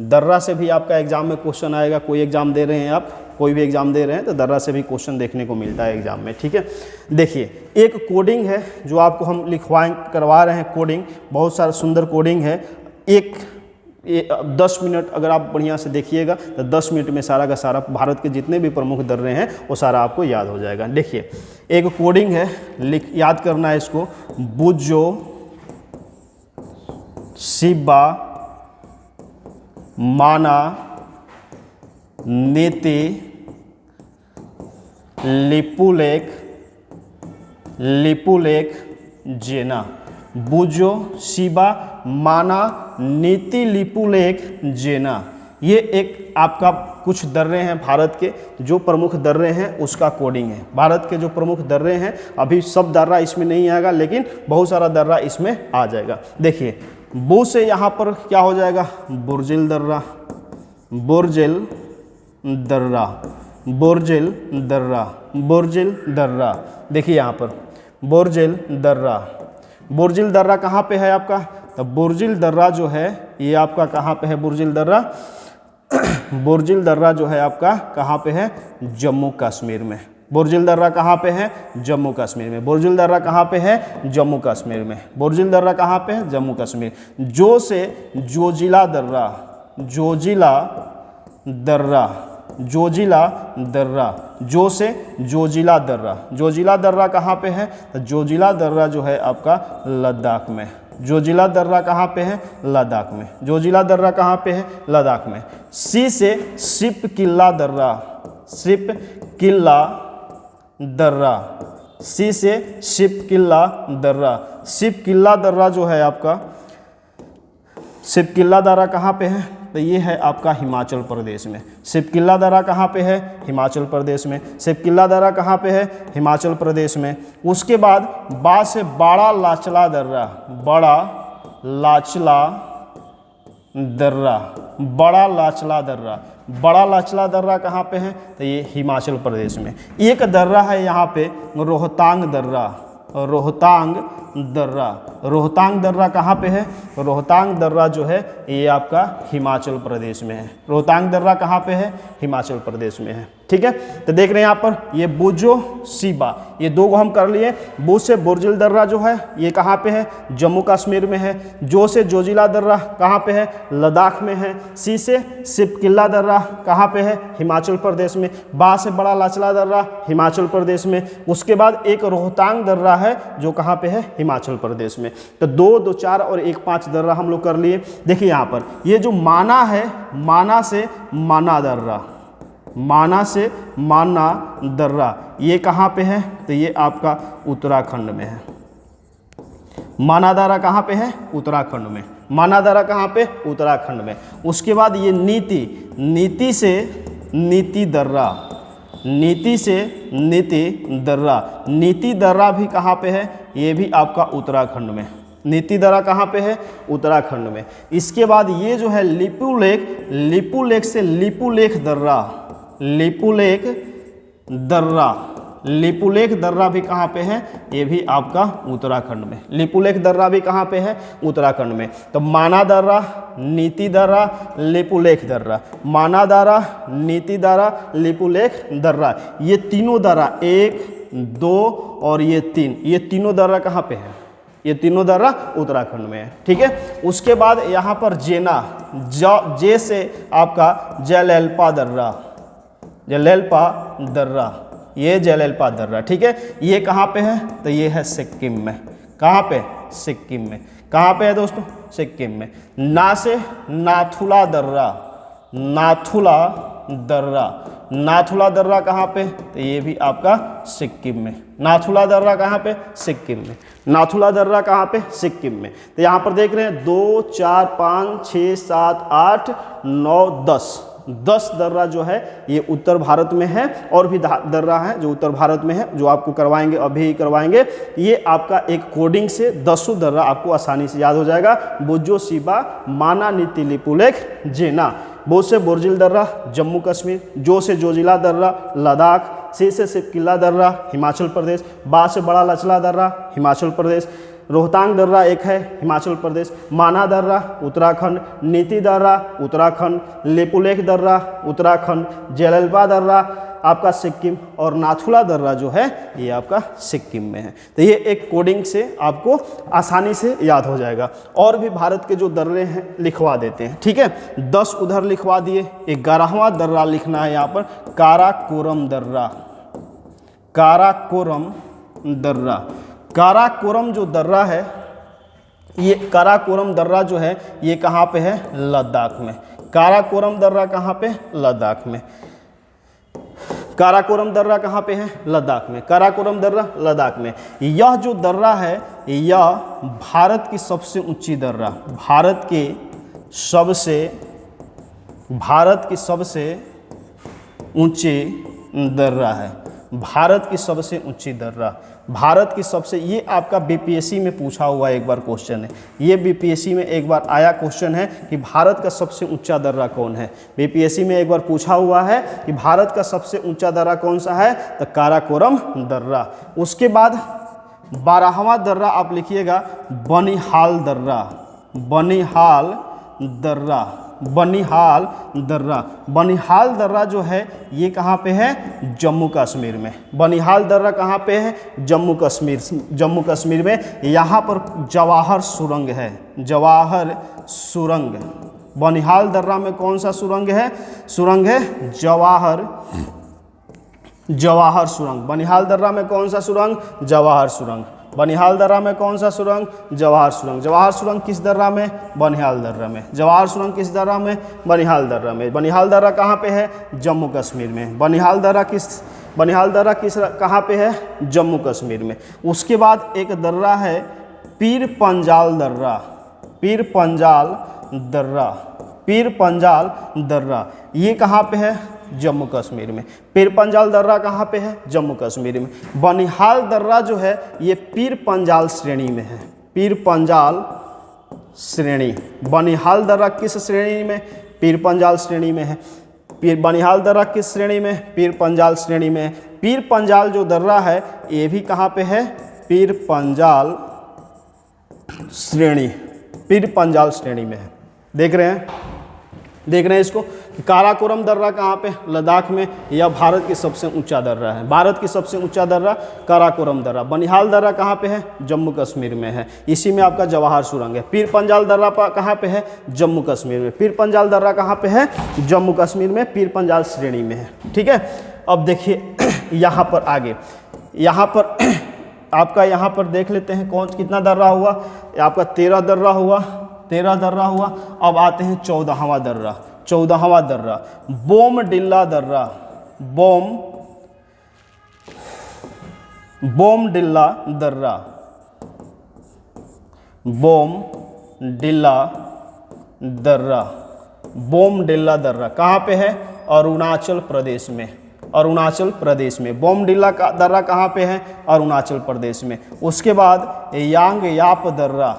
दर्रा से भी आपका एग्जाम में क्वेश्चन आएगा। कोई एग्जाम दे रहे हैं आप कोई भी एग्जाम दे रहे हैं तो दर्रा से भी क्वेश्चन देखने को मिलता है एग्जाम में, ठीक है। देखिए एक कोडिंग है जो आपको हम करवा रहे हैं, कोडिंग बहुत सारा सुंदर कोडिंग है। 10 मिनट अगर आप बढ़िया से देखिएगा तो 10 मिनट में सारा का सारा भारत के जितने भी प्रमुख दर्रे हैं वो सारा आपको याद हो जाएगा। देखिए एक कोडिंग है, याद करना है इसको, बुजो शिबा माना नीति लिपुलेख जेना। बुजो शिबा माना नीति लिपुलेख जेना, ये एक आपका कुछ दर्रे हैं भारत के, जो प्रमुख दर्रे हैं उसका कोडिंग है। भारत के जो प्रमुख दर्रे हैं, अभी सब दर्रा इसमें नहीं आएगा लेकिन बहुत सारा दर्रा इसमें आ जाएगा। देखिए बू से यहाँ पर क्या हो जाएगा, बुर्जिल दर्रा, बुर्जिल दर्रा, बुर्जिल दर्रा, बुर्जिल दर्रा। देखिए यहाँ पर बुर्जिल दर्रा, बुर्जिल दर्रा कहाँ पे है आपका, तो बुर्जिल दर्रा जो है ये आपका कहाँ पे है, बुर्जिल दर्रा बुर्जिल दर्रा जो है आपका कहाँ पे है, जम्मू कश्मीर में। बुर्जिल दर्रा कहाँ पे है, जम्मू कश्मीर में। बुर्जिल दर्रा कहाँ पे है, जम्मू कश्मीर में। बुर्जिल दर्रा कहाँ पे है, जम्मू कश्मीर। जो से जोजिला दर्रा, जोजिला दर्रा, जोजिला दर्रा, जो से जोजिला दर्रा। जोजिला दर्रा कहाँ पे है, तो जोजिला दर्रा जो है आपका लद्दाख में। जोजिला दर्रा कहाँ पे है, लद्दाख में। जोजिला दर्रा कहाँ पे है, लद्दाख में। सी से शिप किला दर्रा, शिप किला दर्रा, सी से शिप किला दर्रा। शिप किला दर्रा जो है आपका, शिप किला दर्रा कहाँ पे है, तो ये है आपका हिमाचल प्रदेश में। शिप किला दर्रा कहाँ पे है, हिमाचल प्रदेश में। शिप किला दर्रा कहाँ पे है, हिमाचल प्रदेश में। उसके बाद बा से बड़ा लाचला दर्रा, बड़ा लाचला दर्रा, बड़ा लाचला दर्रा। बड़ा लाचला दर्रा कहाँ पे है, तो ये हिमाचल प्रदेश में। एक दर्रा है यहाँ पे रोहतांग दर्रा, रोहतांग दर्रा। रोहतांग दर्रा कहाँ पे है, रोहतांग दर्रा जो है ये आपका हिमाचल प्रदेश में है। रोहतांग दर्रा कहाँ पे है, हिमाचल प्रदेश में है, ठीक है। तो देख रहे हैं यहाँ पर ये बुजो शिबा, ये दो को हम कर लिए। बुज से बुर्जिल दर्रा जो है ये कहाँ पे है, जम्मू कश्मीर में है। जो से जोजिला दर्रा कहाँ पे है, लद्दाख में है। सी से शिप किला दर्रा कहाँ पे है, हिमाचल प्रदेश में। बा से बड़ा लाचला दर्रा हिमाचल प्रदेश में। उसके बाद एक रोहतांग दर्रा है जो कहाँ पे है, हिमाचल प्रदेश में। तो 2, 2, 4 और 1, 5 दर्रा हम लोग कर लिए। देखिए यहाँ पर ये जो माना है, माना से माना दर्रा, माना से माना दर्रा, ये कहाँ पे है, तो ये आपका उत्तराखंड में है। माना दर्रा कहाँ पे है, उत्तराखंड में। माना दर्रा कहाँ पे, उत्तराखंड में। उसके बाद ये नीति, नीति से नीति दर्रा, नीति से नीति दर्रा। नीति दर्रा भी कहाँ पे है, ये भी आपका उत्तराखंड में। नीति दर्रा कहाँ पे है, उत्तराखंड में। इसके बाद ये जो है लिपुलेख, लिपुलेख से लिपुलेख दर्रा, लिपुलेख दर्रा, लिपुलेख दर्रा भी कहाँ पे है, ये भी आपका उत्तराखंड में। लिपुलेख दर्रा भी कहाँ पे है, उत्तराखंड में। तो माना दर्रा, नीति दर्रा, लिपुलेख दर्रा। माना दर्रा, नीति दर्रा, लिपुलेख दर्रा, ये तीनों दर्रा 1, 2 और ये 3, ये तीनों दर्रा कहाँ पे है, ये तीनों दर्रा उत्तराखंड में है, ठीक है। उसके बाद यहाँ पर जेना, जे से आपका जयललिपा दर्रा, जयललिपा दर्रा, ये जयललिपा दर्रा, ठीक है। ये कहाँ पे है, तो ये है सिक्किम में। कहाँ पे, सिक्किम में। कहाँ पे है दोस्तों, सिक्किम में। ना से नाथुला दर्रा, नाथुला दर्रा, नाथुला दर्रा कहाँ पे, तो ये भी आपका सिक्किम में। नाथुला दर्रा कहाँ पे, सिक्किम में। नाथुला दर्रा कहाँ पे, सिक्किम में। तो यहाँ पर देख रहे हैं 2, 4, 5, 6, 7, 8, 9, 10 दर्रा जो है ये उत्तर भारत में है। और भी दर्रा है जो उत्तर भारत में है, जो आपको करवाएंगे, अभी करवाएंगे। ये आपका एक कोडिंग से 10 दर्रा आपको आसानी से याद हो जाएगा। बुजो शिबा माना नीति लिपुलेख जेना। बुज से बुर्जिल दर्रा जम्मू कश्मीर, जो से जोजिला दर्रा लद्दाख, सी से शिप किला दर्रा हिमाचल प्रदेश, बा से बड़ा लचला दर्रा हिमाचल प्रदेश, रोहतांग दर्रा एक है हिमाचल प्रदेश, माना दर्रा उत्तराखंड, नीति दर्रा उत्तराखंड, लेपुलेख दर्रा उत्तराखंड, जेललपा दर्रा आपका सिक्किम और नाथुला दर्रा जो है ये आपका सिक्किम में है। तो ये एक कोडिंग से आपको आसानी से याद हो जाएगा। और भी भारत के जो दर्रे हैं लिखवा देते हैं, ठीक है। 10 उधर लिखवा दिए, 11वां दर्रा लिखना है यहाँ पर, काराकोरम दर्रा। काराकोरम दर्रा, काराकोरम जो दर्रा है, ये काराकोरम दर्रा जो है ये कहाँ पे है? लद्दाख में। काराकोरम दर्रा कहाँ पे? लद्दाख में। काराकोरम दर्रा कहाँ पे है? लद्दाख में। काराकोरम दर्रा लद्दाख में। यह जो दर्रा है यह भारत की सबसे ऊंची दर्रा, भारत की सबसे ऊंची दर्रा है, भारत की सबसे ऊंची दर्रा, भारत की सबसे, ये आपका बीपीएससी में पूछा हुआ एक बार क्वेश्चन है, ये बीपीएससी में एक बार आया क्वेश्चन है कि भारत का सबसे ऊंचा दर्रा कौन है। बीपीएससी में एक बार पूछा हुआ है कि भारत का सबसे ऊंचा दर्रा कौन सा है, तो काराकोरम दर्रा। उसके बाद 12वां दर्रा आप लिखिएगा बनिहाल दर्रा। बनिहाल दर्रा, बनिहाल दर्रा। बनिहाल दर्रा जो है ये कहाँ पे है? जम्मू कश्मीर में। बनिहाल दर्रा कहाँ पे है? जम्मू कश्मीर, जम्मू कश्मीर में। यहाँ पर जवाहर सुरंग है, जवाहर सुरंग। बनिहाल दर्रा में कौन सा सुरंग है? सुरंग है जवाहर, जवाहर सुरंग। बनिहाल दर्रा में कौन सा सुरंग? जवाहर सुरंग। बनिहाल दर्रा में कौन सा सुरंग? जवाहर सुरंग। जवाहर सुरंग किस दर्रा में? बनिहाल दर्रा में। जवाहर सुरंग किस दर्रा में? बनिहाल दर्रा में। बनिहाल दर्रा कहाँ पे है? जम्मू कश्मीर में। बनिहाल दर्रा किस कहाँ पे है? जम्मू कश्मीर में। उसके बाद एक दर्रा है पीर पंजाल दर्रा। पीर पंजाल दर्रा, पीर पंजाल दर्रा, ये कहाँ पे है? जम्मू कश्मीर में। पीर पंजाल दर्रा कहाँ पे है? जम्मू कश्मीर में। बनिहाल दर्रा जो है ये पीर पंजाल श्रेणी में है, पीर पंजाल श्रेणी। बनिहाल दर्रा किस श्रेणी में? पीर पंजाल श्रेणी में है। बनिहाल दर्रा किस श्रेणी में? पीर पंजाल श्रेणी में है। पीर पंजाल जो दर्रा है ये भी कहाँ पे है? पीर पंजाल श्रेणी, पीर पंजाल श्रेणी में है। देख रहे हैं इसको। काराकोरम दर्रा कहाँ पे? लद्दाख में। यह भारत की सबसे ऊंचा दर्रा है, भारत की सबसे ऊंचा दर्रा काराकोरम दर्रा। बनिहाल दर्रा कहाँ पे है? जम्मू कश्मीर में है, इसी में आपका जवाहर सुरंग है। पीर पंजाल दर्रा कहाँ पे है? जम्मू कश्मीर में। पीर पंजाल दर्रा कहाँ पे है? जम्मू कश्मीर में, पीर पंजाल श्रेणी में है, ठीक है। अब देखिए यहाँ पर आगे, यहाँ पर आपका यहाँ पर देख लेते हैं कौन कितना दर्रा हुआ। आपका 13 दर्रा हुआ, 13 दर्रा हुआ। अब आते हैं 14वां दर्रा। 14वां दर्रा बोमडिल्ला दर्रा, बोमडिल्ला दर्रा, बोमडिल्ला दर्रा। बोमडिल्ला दर्रा कहाँ पे है? अरुणाचल प्रदेश में, अरुणाचल प्रदेश में। बोमडिल्ला का दर्रा कहाँ पे है? अरुणाचल प्रदेश में। उसके बाद यांग याप दर्रा,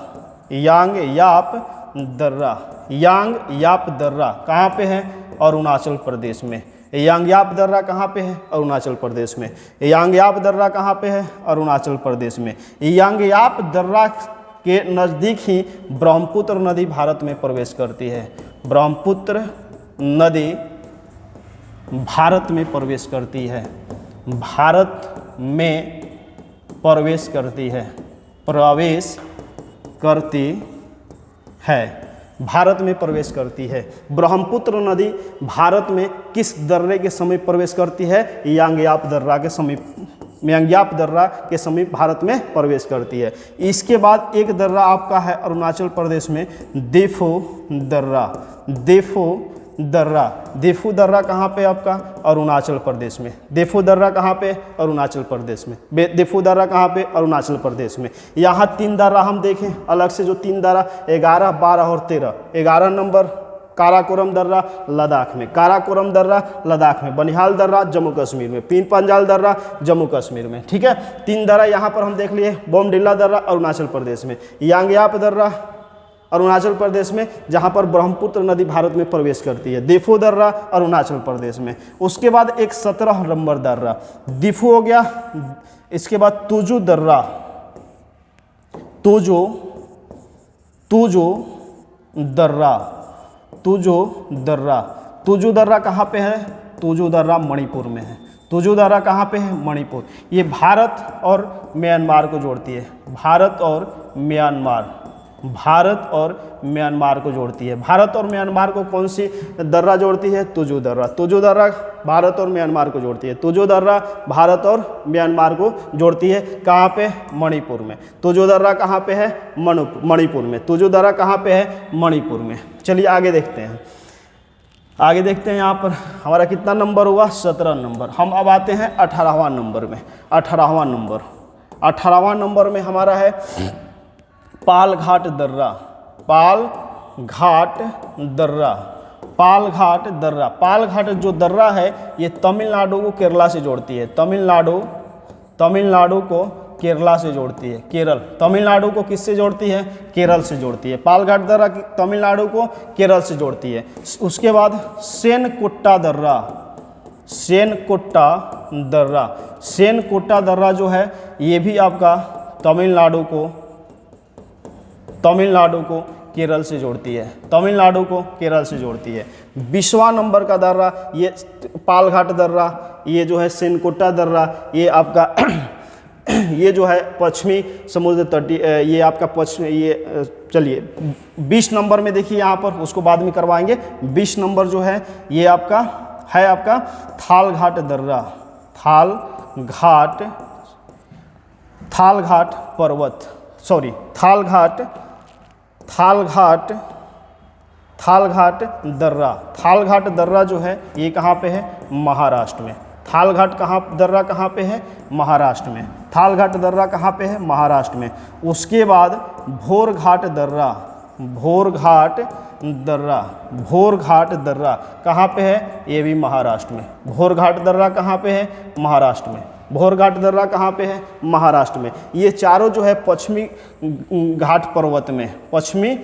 यांग याप दर्रा, यांग याप दर्रा कहाँ पे है? अरुणाचल प्रदेश में। यांग याप दर्रा कहाँ पे है? अरुणाचल प्रदेश में। यांग याप दर्रा कहाँ पे है? अरुणाचल प्रदेश में। यांग याप दर्रा के नज़दीक ही ब्रह्मपुत्र नदी भारत में प्रवेश करती है। ब्रह्मपुत्र नदी भारत में प्रवेश करती है, भारत में प्रवेश करती है, प्रवेश करती है, भारत में प्रवेश करती है। ब्रह्मपुत्र नदी भारत में किस दर्रे के समीप प्रवेश करती है? यांगयाप दर्रा के समीप, यांगयाप दर्रा के समीप भारत में प्रवेश करती है। इसके बाद एक दर्रा आपका है अरुणाचल प्रदेश में, देफो दर्रा, देफो दर्रा। देफू दर्रा कहाँ पे आपका? अरुणाचल प्रदेश में। देफू दर्रा कहाँ पे? अरुणाचल प्रदेश में। देफू दर्रा कहाँ पे? अरुणाचल प्रदेश में। यहाँ 3 दर्रा हम देखें अलग से, जो 3 दर्रा 11, 12 और 13। 11 नंबर काराकोरम दर्रा लद्दाख में, काराकोरम दर्रा लद्दाख में। बनिहाल दर्रा जम्मू कश्मीर में। पीर पंजाल दर्रा जम्मू कश्मीर में, ठीक है। 3 दर्रा यहाँ पर हम देख लिए। बोमडिल्ला दर्रा अरुणाचल प्रदेश में, यांगयाप दर्रा अरुणाचल प्रदेश में जहाँ पर ब्रह्मपुत्र नदी भारत में प्रवेश करती है। देफू दर्रा अरुणाचल प्रदेश में। उसके बाद एक 17 नंबर दर्रा दिफू हो गया। इसके बाद तुजू दर्रा, तुजो दर्रा, तुजो दर्रा। तुजो दर्रा कहाँ पे है? तुजो दर्रा मणिपुर में है। तुजो दर्रा कहाँ पे है? मणिपुर। ये भारत और म्यांमार को जोड़ती है, भारत और म्यांमार, भारत और म्यांमार को जोड़ती है। भारत और म्यांमार को कौन सी दर्रा जोड़ती है? तुजो दर्रा। तुजो दर्रा भारत और म्यांमार को जोड़ती है। तुजो दर्रा भारत और म्यांमार को जोड़ती है। कहाँ पे? मणिपुर में। तुजो दर्रा कहाँ पे है? मणिपुर में। तुजो दर्रा कहाँ पे है? मणिपुर में। चलिए आगे देखते हैं, आगे देखते हैं। यहाँ पर हमारा कितना नंबर हुआ? 17 नंबर। हम अब आते हैं 18वां नंबर में। 18वां नंबर, 18वां नंबर में हमारा है पालघाट दर्रा, पालघाट दर्रा, पालघाट दर्रा। पालघाट जो दर्रा है ये तमिलनाडु को केरला से जोड़ती है। तमिलनाडु को केरला से जोड़ती है। केरल, तमिलनाडु को किससे जोड़ती है? केरल से जोड़ती है। पालघाट दर्रा तमिलनाडु को केरल से जोड़ती है। उसके बाद सेनकुट्टा दर्रा, सेनकुट्टा दर्रा। सेनकुट्टा दर्रा जो है ये भी आपका तमिलनाडु को केरल से जोड़ती है, तमिलनाडु को केरल से जोड़ती है। 20वां नंबर का दर्रा ये पालघाट दर्रा, ये जो है सेनकुट्टा दर्रा, ये आपका ये जो है पश्चिमी समुद्र तटीय, ये आपका पश्चिमी, ये चलिए 20 नंबर में देखिए यहाँ पर, उसको बाद में करवाएंगे। 20 नंबर जो है ये आपका है आपका थालघाट दर्रा, थालघाट पर्वत, सॉरी थालघाट दर्रा। थालघाट दर्रा जो है ये कहाँ पे है? महाराष्ट्र में। थालघाट दर्रा कहाँ पे है? महाराष्ट्र में। थालघाट दर्रा कहाँ पे है? महाराष्ट्र में। उसके बाद भोरघाट दर्रा, भोरघाट दर्रा कहाँ पे है? ये भी महाराष्ट्र में। भोरघाट दर्रा कहाँ पे है? महाराष्ट्र में। भोरघाट दर्रा कहाँ पे है? महाराष्ट्र में। ये चारों जो है पश्चिमी घाट पर्वत में, पश्चिमी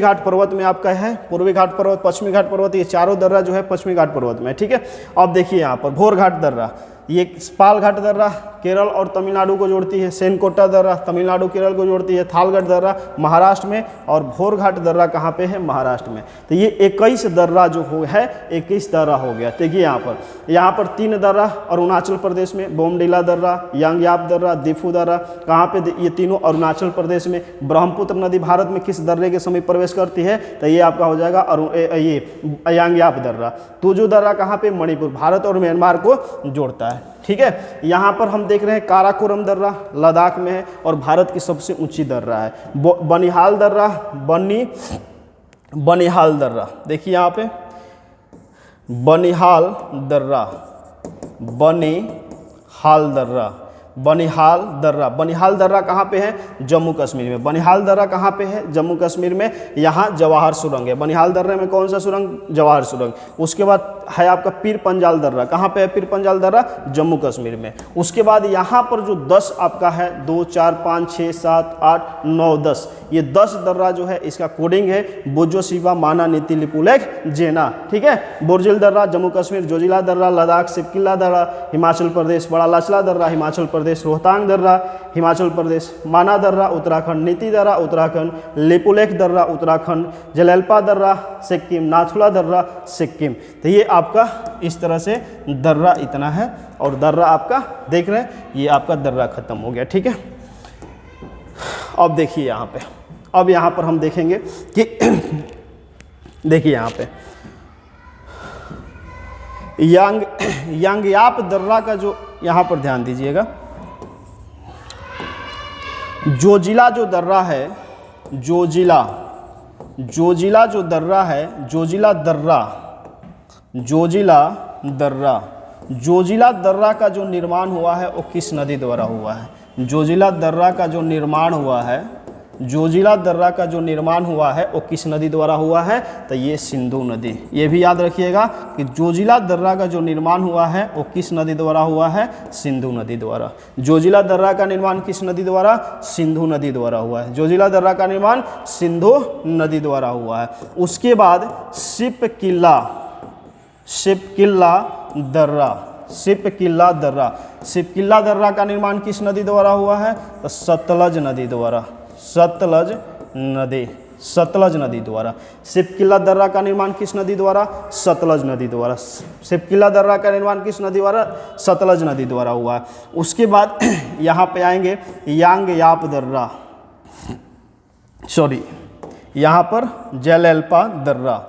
घाट पर्वत में आपका है। पूर्वी घाट पर्वत, पश्चिमी घाट पर्वत, ये चारों दर्रा जो है पश्चिमी घाट पर्वत में, ठीक है। अब देखिए यहाँ पर भोरघाट दर्रा, ये पालघाट दर्रा केरल और तमिलनाडु को जोड़ती है। सेनकोट्टा दर्रा तमिलनाडु केरल को जोड़ती है। थालघाट दर्रा महाराष्ट्र में, और भोरघाट दर्रा कहाँ पे है? महाराष्ट्र में। तो ये 21 दर्रा जो है 21 दर्रा हो गया। देखिए यहाँ पर 3 दर्रा अरुणाचल प्रदेश में, बोमडिला दर्रा, यांगयाप दर्रा, दिफू दर्रा। कहाँ पे? ये तीनों अरुणाचल प्रदेश में। ब्रह्मपुत्र नदी भारत में किस दर्रे के समीप प्रवेश करती है? तो ये आपका हो जाएगा ये यांगयाप दर्रा। तुजो दर्रा कहाँ पे? मणिपुर, भारत और म्यांमार को जोड़ता है, ठीक है। यहाँ पर हम देख रहे हैं काराकोरम दर्रा लद्दाख में है और भारत की सबसे ऊंची दर्रा है। बनिहाल दर्रा, बनिहाल दर्रा, देखिए यहाँ पे बनिहाल दर्रा, बनिहाल दर्रा, बनिहाल दर्रा। बनिहाल दर्रा कहाँ पे है? जम्मू कश्मीर में। बनिहाल दर्रा कहाँ पे है? जम्मू कश्मीर में। यहाँ जवाहर सुरंग है। बनिहाल दर्रे में कौन सा सुरंग? जवाहर सुरंग। उसके बाद है आपका पीर पंजाल दर्रा। कहाँ पे है पीर पंजाल दर्रा? जम्मू कश्मीर में। उसके बाद यहाँ पर जो 10 आपका है, 2, 4, 5, 6, 7, 8, 9, 10, ये 10 दर्रा जो है इसका कोडिंग है बोजो शिवा माना नीति लिपुलेख जेना, ठीक है। बोरजिल दर्रा जम्मू कश्मीर, जोजिला दर्रा लद्दाख, सिपकिला दर्रा हिमाचल प्रदेश, बड़ा लाचला दर्रा हिमाचल प्रदेश, रोहतांग दर्रा हिमाचल प्रदेश, माना दर्रा उत्तराखंड, नीति दर्रा उत्तराखंड, लिपुलेख दर्रा उत्तराखंड, जलैल्पा दर्रा सिक्किम, नाथुला दर्रा सिक्किम। तो ये आपका इस तरह से दर्रा इतना है, और दर्रा आपका देख रहे हैं ये आपका दर्रा खत्म हो गया, ठीक है। अब देखिए यहाँ पे, अब यहाँ पर हम देखेंगे कि देखिए यहाँ पे यांगयाप दर्रा का जो यहाँ पर ध्यान दीजिएगा, जोजिला जो दर्रा है, जोजिला जो दर्रा है, जोजिला का जो निर्माण हुआ है वो किस नदी द्वारा हुआ है? जोजिला दर्रा का जो निर्माण हुआ है, जोजिला दर्रा का जो निर्माण हुआ है वो किस नदी द्वारा हुआ है? तो ये सिंधु नदी। ये भी याद रखिएगा कि जोजिला दर्रा का जो निर्माण हुआ है वो किस नदी द्वारा हुआ है? सिंधु नदी द्वारा। जोजिला दर्रा का निर्माण किस नदी द्वारा? सिंधु नदी द्वारा हुआ है। जोजिला दर्रा का निर्माण सिंधु नदी द्वारा हुआ है। उसके बाद शिपकिला दर्रा, सिपकिल्ला दर्रा। सिपकिल्ला दर्रा का निर्माण किस नदी द्वारा हुआ है? तो सतलज नदी द्वारा। सतलज नदी द्वारा। सिपकिल्ला दर्रा का निर्माण किस नदी द्वारा? सतलज नदी द्वारा। सिपकिल्ला दर्रा का निर्माण किस नदी द्वारा? सतलज नदी द्वारा हुआ है। उसके बाद यहाँ पे आएंगे यांगयाप दर्रा, सॉरी यहाँ पर जयलेल्पा दर्रा।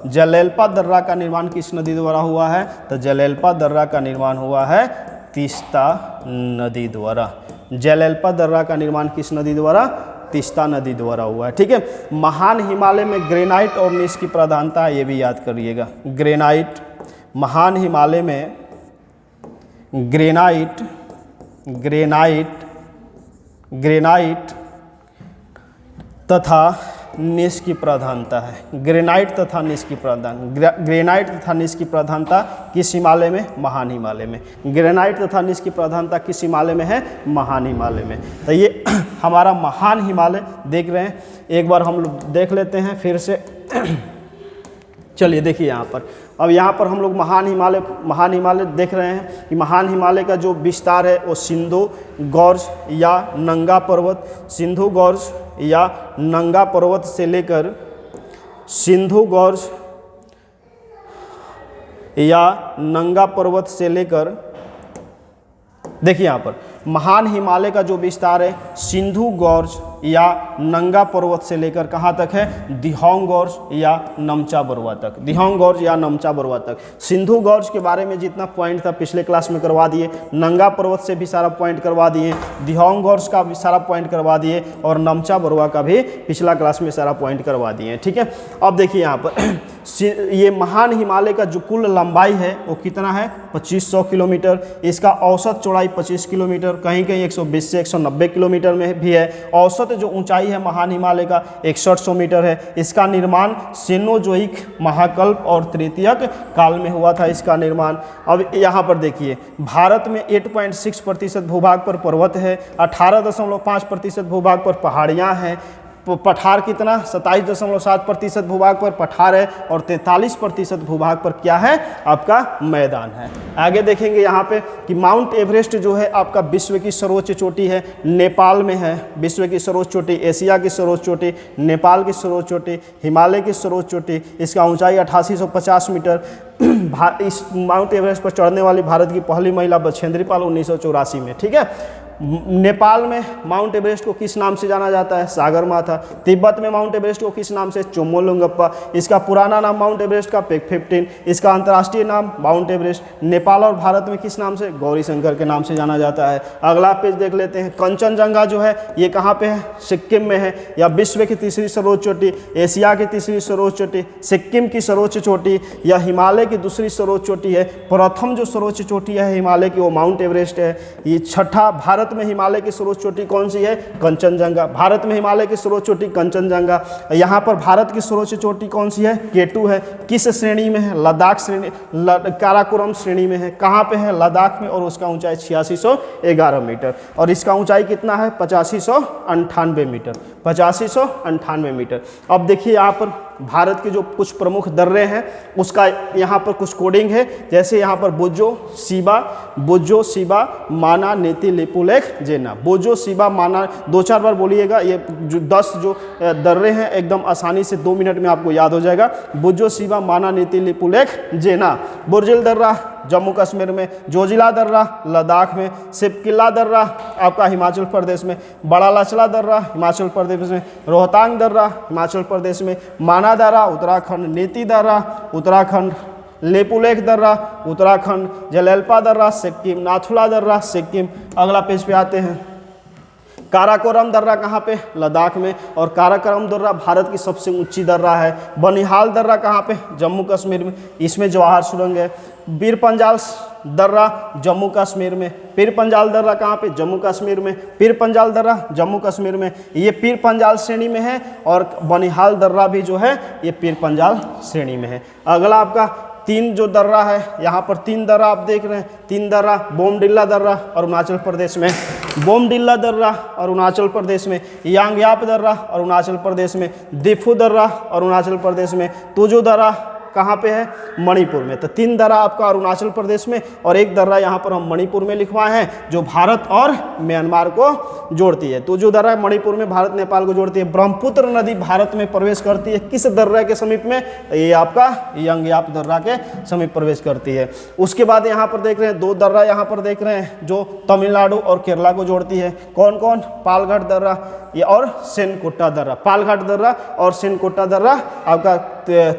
जयलेल्पा दर्रा का निर्माण किस नदी द्वारा हुआ है? तो जयलेल्पा दर्रा का निर्माण हुआ है तीस्ता नदी द्वारा। जयलेल्पा दर्रा का निर्माण किस नदी द्वारा? तीस्ता नदी द्वारा हुआ है। ठीक है। महान हिमालय में ग्रेनाइट और नीस की प्रधानता, ये भी याद करिएगा। ग्रेनाइट, महान हिमालय में ग्रेनाइट तथा नीस की प्रधानता है। ग्रेनाइट तथा नीस की प्रधानता किस हिमालय में? महान हिमालय में। ग्रेनाइट तथा नीस की प्रधानता किस हिमालय में है? महान हिमालय में। तो ये हमारा महान हिमालय देख रहे हैं, एक बार हम लोग देख लेते हैं फिर से। चलिए देखिए यहाँ पर, अब यहाँ पर हम लोग महान हिमालय देख रहे हैं कि महान हिमालय का जो विस्तार है वो सिंधु गौर्ज या नंगा पर्वत, सिंधु गौर्ज या नंगा पर्वत से लेकर सिंधु गौर्ज या नंगा पर्वत से लेकर, देखिए यहाँ पर महान हिमालय का जो विस्तार है सिंधु गौर्ज या नंगा पर्वत से लेकर कहाँ तक है? दिहोंग गौर्ज या नमचा बरुआ तक। दिहोंग गौर्ज या नमचा बरुआ तक। सिंधु गौर्ज के बारे में जितना पॉइंट था पिछले क्लास में करवा दिए, नंगा पर्वत से भी सारा पॉइंट करवा दिए, दिहोंग गौर्ज का भी सारा पॉइंट करवा दिए और नमचा बरुआ का भी पिछला क्लास में सारा पॉइंट करवा दिए। ठीक है। अब देखिए यहाँ पर ये महान हिमालय का जो कुल लंबाई है वो कितना है? 2500 किलोमीटर। इसका औसत चौड़ाई 25 किलोमीटर, कहीं कहीं 120 से 190 किलोमीटर में भी है। औसत जो ऊंचाई है महान हिमालय का 6100 मीटर है। इसका निर्माण सेनोजोइक महाकल्प और तृतीयक काल में हुआ था इसका निर्माण। अब यहाँ पर देखिए, भारत में 8.6% भूभाग पर पर्वत है, 18.5% भूभाग पर पहाड़ियाँ हैं। पठार कितना? 27.7% भूभाग पर पठार है और 43% भूभाग पर क्या है? आपका मैदान है। आगे देखेंगे यहाँ पे कि माउंट एवरेस्ट जो है आपका विश्व की सर्वोच्च चोटी है, नेपाल में है। विश्व की सर्वोच्च चोटी, एशिया की सर्वोच्च चोटी, नेपाल की सर्वोच्च चोटी, हिमालय की सर्वोच्च चोटी। इसका ऊंचाई 8850 मीटर। इस माउंट एवरेस्ट पर चढ़ने वाली भारत की पहली महिला बछेंद्री पाल 1984 में। ठीक है। नेपाल में माउंट एवरेस्ट को किस नाम से जाना जाता है? सागरमाथा। तिब्बत में माउंट एवरेस्ट को किस नाम से? चोमोलुंगप्पा। इसका पुराना नाम माउंट एवरेस्ट का पेक 15। इसका अंतर्राष्ट्रीय नाम माउंट एवरेस्ट। नेपाल और भारत में किस नाम से? गौरी शंकर के नाम से जाना जाता है। अगला पेज देख लेते हैं। कंचनजंगा जो है ये कहाँ पे है? सिक्किम में है। या विश्व की तीसरी सर्वोच्च चोटी, एशिया की तीसरी सर्वोच्च चोटी, सिक्किम की सर्वोच्च चोटी या हिमालय की दूसरी सर्वोच्च चोटी है। प्रथम जो सर्वोच्च चोटी है हिमालय की वो माउंट एवरेस्ट है। ये छठा, भारत में हिमालय की सर्वोच्च चोटी कौन सी है? कंचनजंगा। भारत में हिमालय की सर्वोच्च चोटी कंचनजंगा। यहाँ पर भारत की सर्वोच्च चोटी कौन सी है? केटू है। किस श्रेणी में है? लद्दाख श्रेणी, काराकोरम श्रेणी में है। कहाँ पे है? लद्दाख में। और उसका ऊंचाई 8611 मीटर और इसका ऊंचाई कितना है? 8598 मीटर। 8598 मीटर। अब देखिए यहाँ पर भारत के जो कुछ प्रमुख दर्रे हैं उसका यहाँ पर कुछ कोडिंग है। जैसे यहाँ पर बुज्जो सीबा माना नेति लिपुलेख जेना। बुज्जो सीबा माना, 2-4 बार बोलिएगा। ये जो 10 जो दर्रे हैं एकदम आसानी से 2 मिनट में आपको याद हो जाएगा। बुज्जो सीबा माना नेति लिपुलेख जेना। बुर्जिल दर्रा जम्मू कश्मीर में, जोजिला दर्रा लद्दाख में, सिपकिल्ला दर्रा आपका हिमाचल प्रदेश में, बड़ा लचला दर्रा हिमाचल प्रदेश में, रोहतांग दर्रा हिमाचल प्रदेश में, माना दर्रा उत्तराखंड, नीति दर्रा उत्तराखंड, लेपुलेख दर्रा उत्तराखंड, जयलेल्पा दर्रा सिक्किम, नाथुला दर्रा सिक्किम। अगला पेज पे आते हैं। काराकोरम दर्रा कहाँ पे? लद्दाख में। और काराकोरम दर्रा भारत की सबसे ऊंची दर्रा है। बनिहाल दर्रा कहाँ पे? जम्मू कश्मीर में। इसमें जवाहर सुरंग है। पीर पंजाल दर्रा जम्मू कश्मीर में। पीर पंजाल दर्रा कहाँ पे? जम्मू कश्मीर में। पीर पंजाल दर्रा जम्मू कश्मीर में, ये पीर पंजाल श्रेणी में है। और बनिहाल दर्रा भी जो है ये पीर पंजाल श्रेणी में है। अगला आपका 3 जो दर्रा है, यहाँ पर 3 दर्रा आप देख रहे हैं। 3 दर्रा, बोमडिल्ला दर्रा अरुणाचल प्रदेश में। बोमडिल्ला दर्रा अरुणाचल प्रदेश में, यांगयाप दर्रा अरुणाचल प्रदेश में, दिफू दर्रा अरुणाचल प्रदेश में, तुजू दर्रा कहाँ पे है, मणिपुर में। तो 3 दर्रा आपका अरुणाचल प्रदेश में और 1 दर्रा यहाँ पर हम मणिपुर में लिखवाए हैं जो भारत और म्यांमार को जोड़ती है। तो जो दर्रा मणिपुर में भारत नेपाल को जोड़ती है। ब्रह्मपुत्र नदी भारत में प्रवेश करती है किस दर्रा के समीप में, ये आपका यांगयाप दर्रा के समीप प्रवेश करती है। उसके बाद यहाँ पर देख रहे हैं 2 दर्रा यहाँ पर देख रहे हैं जो तमिलनाडु और केरला को जोड़ती है। कौन कौन, पालघाट दर्रा ये और सेनकोट्टा दर्रा। पालघाट दर्रा और सेनकोट्टा दर्रा आपका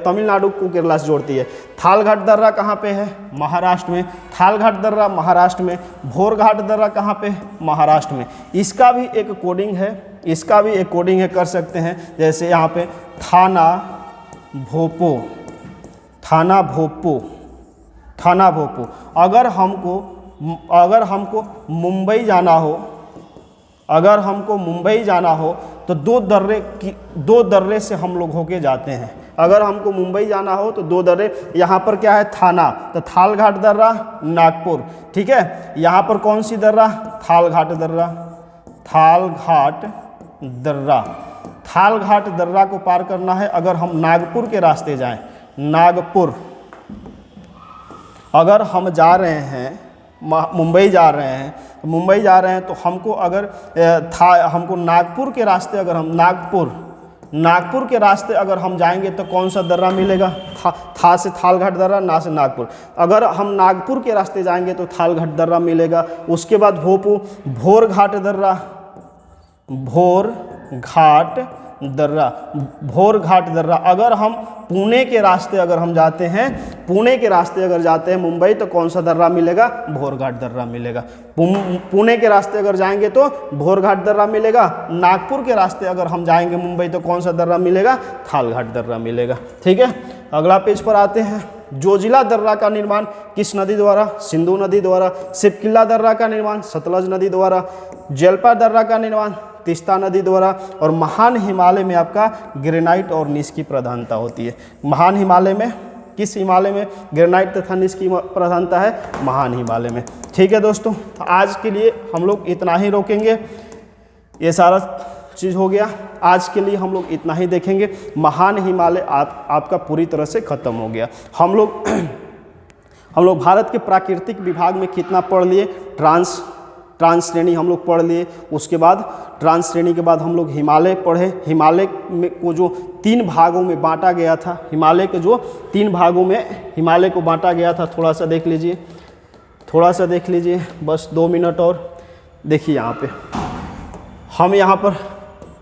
तमिलनाडु को केरला से जोड़ती है। थालघाट दर्रा कहाँ पे है, महाराष्ट्र में। थालघाट दर्रा महाराष्ट्र में। भोरघाट दर्रा कहाँ पे, महाराष्ट्र में। इसका भी एक कोडिंग है, इसका भी एक कोडिंग है, कर सकते हैं। जैसे यहाँ पे थाना भोपो, थाना भोपो, थाना भोपो। अगर हमको मुंबई जाना हो, अगर हमको मुंबई जाना हो तो 2 दर्रे से हम लोग होके जाते हैं। अगर हमको मुंबई जाना हो तो 2 दर्रे, यहाँ पर क्या है, थाना, तो थालघाट दर्रा नागपुर, ठीक है। यहाँ पर कौन सी दर्रा, थालघाट दर्रा, थालघाट दर्रा। थालघाट दर्रा को पार करना है अगर हम नागपुर के रास्ते जाएं। नागपुर, अगर हम जा रहे हैं मुंबई जा रहे हैं तो हमको अगर हमको नागपुर के रास्ते, अगर हम नागपुर के रास्ते अगर हम जाएंगे तो कौन सा दर्रा मिलेगा, था से थालघाट दर्रा, ना से नागपुर। अगर हम नागपुर के रास्ते जाएंगे तो थालघाट दर्रा मिलेगा। उसके बाद भोरघाट दर्रा, भोरघाट दर्रा, भोरघाट दर्रा। अगर हम पुणे के रास्ते अगर हम जाते हैं, पुणे के रास्ते अगर जाते हैं मुंबई तो कौन सा दर्रा मिलेगा, भोरघाट दर्रा मिलेगा। पुणे के रास्ते अगर जाएंगे तो भोरघाट दर्रा मिलेगा। नागपुर के रास्ते अगर हम जाएंगे मुंबई तो कौन सा दर्रा मिलेगा, थालघाट दर्रा मिलेगा, ठीक है। अगला पेज पर आते हैं। जोजिला दर्रा का निर्माण किस नदी द्वारा, सिंधु नदी द्वारा। सिपकिला दर्रा का निर्माण सतलज नदी द्वारा। जेल्पा दर्रा का निर्माण तीस्ता नदी द्वारा। और महान हिमालय में आपका ग्रेनाइट और नीस की प्रधानता होती है। महान हिमालय में, किस हिमालय में ग्रेनाइट तथा नीस की प्रधानता है, महान हिमालय में, ठीक है दोस्तों। तो आज के लिए हम लोग इतना ही रोकेंगे, ये सारा चीज़ हो गया। आज के लिए हम लोग इतना ही देखेंगे। महान हिमालय आपका पूरी तरह से ख़त्म हो गया। हम लोग भारत के प्राकृतिक विभाग में कितना पढ़ लिए, ट्रांस श्रेणी हम लोग पढ़ लिए। उसके बाद ट्रांस श्रेणी के बाद हम लोग हिमालय पढ़े। हिमालय में को जो 3 भागों में बांटा गया था, हिमालय के जो 3 भागों में हिमालय को बांटा गया था, थोड़ा सा देख लीजिए, थोड़ा सा देख लीजिए, बस 2 मिनट और देखिए। यहाँ पे हम यहाँ पर